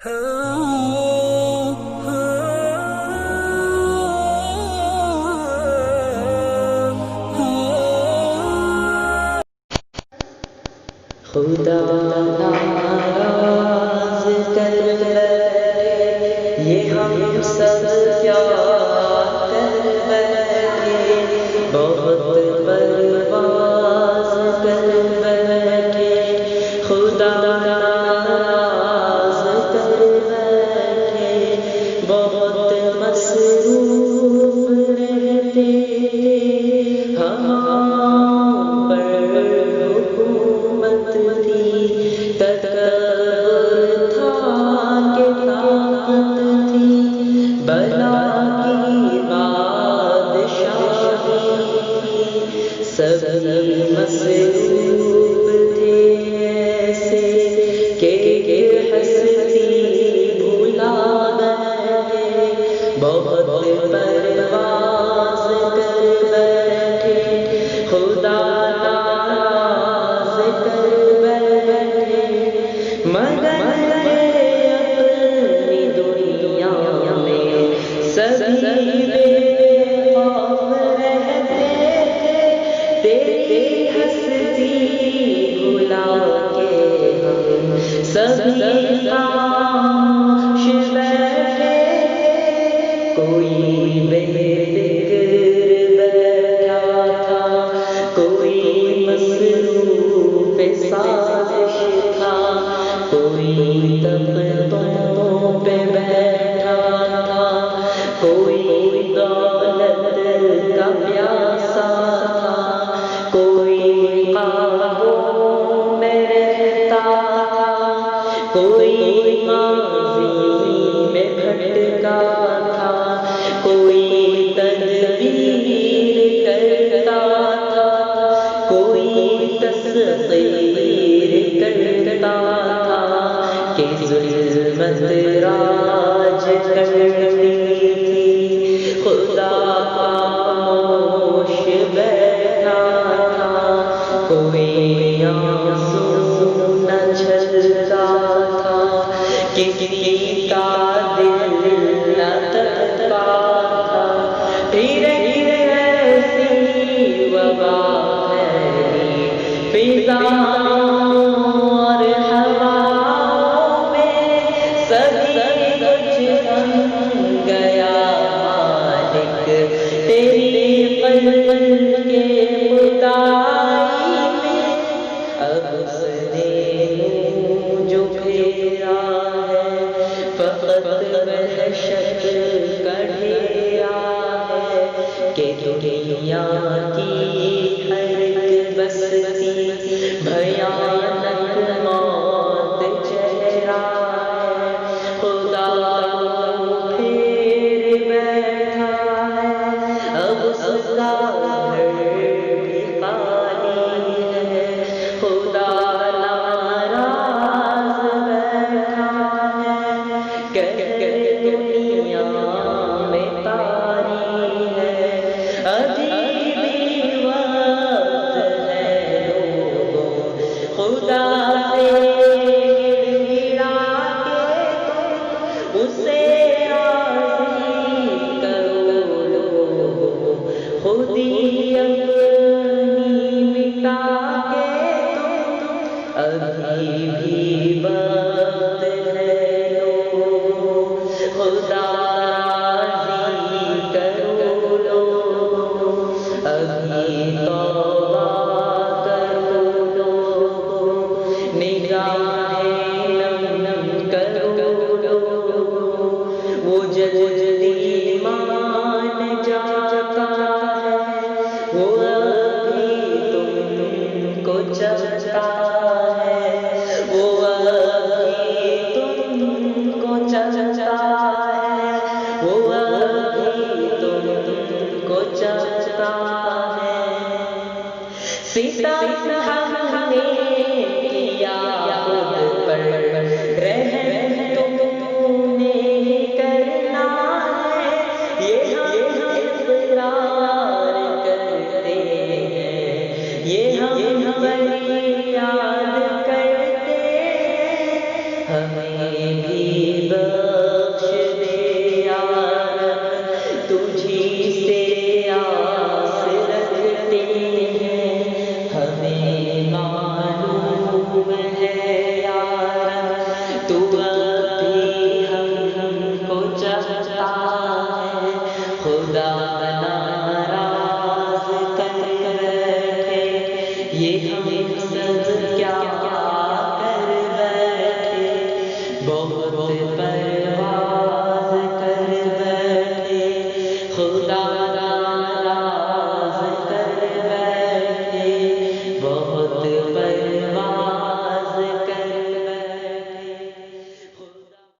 خدا ناراض کر بیٹھے یہ ہم سب کیا کر بیٹھے، بہت پرواز کر بیٹھے، خدا ناراض کر بیٹھے، بہت مصروف رہتے ہم پر حکومت تھی، تکبر تھا کہ طاقت تھی، بلا کی بادشاہی تھی، سب مصروف تھے ایسے کہ ہستی بھلا بیٹھے، بہت پرواز کر بیٹھے، خدا ناراض کر بیٹھے، مگر اپنی دنیا میں سبھی بے خوف رہتے تھے، تیری ہستی بھلا کے ہم سبھی خاموش بیٹھے، کوئی بے فکر بیٹھا تھا، کوئی مصروف سازش تھا، کوئی تختوں پہ بیٹھا تھا، کوئی دولت کا پیاسا تھا، کوئی خوابوں میں رہتا تھا، کوئی ماضی میں بھٹکا تھا، کوئی تدبیر کرتا تھا، کوئی تصغیر کرتا تھا، کہ ظلمت راج کرتی تھی، خدا خاموش بیٹھا تھا، کوئی آنسو نہ جھلتا تھا، کسی کا دل نہ تڑپا تھا، دھیرے دھیرے ایسی وبا پھیلی فضاؤں اور ہواؤں میں، سبھی کچھ تھم گیا مالک تیری قلب کے خدائی میں، اب اس نے منہ جو پھیرا ہے فقط وحشت کا ڈھیرا ہے، کہ دنیا کی ہر ایک بستی بھیانک موت چہرہ ہے، خدا پھیر بیٹھا ہے، اب اس کا گھر بھی خالی ہے، خدا ناراض بیٹھا ہے، دنیا میں تاری ہے، عجیبی وقت ہے لوگوں، خدا سے گڑگڑا کے تم اسے راضی کرو لوگوں، خود ہی اپنی مٹا کے تم ابھی بھی وقت ہے لوگوں، خدا راضی کرو لوگوں، ابھی توبہ کرو لوگوں، نگاہیں نم نم کرو لوگوں، وہ جلدی مان جاتا ہے، وہ ابھی تم کو چاہتا ہے، وہ ابھی تم کو چاہتا ہے، وہ ابھی تم کو چاہتا ہے، ستم ہم نے کیا خود پر، رحم تم نے کرنا ہے، یہ ہم اقرار کرتے ہیں، یہ ہم فریاد کرتے ہیں، ہمیں بھی خدا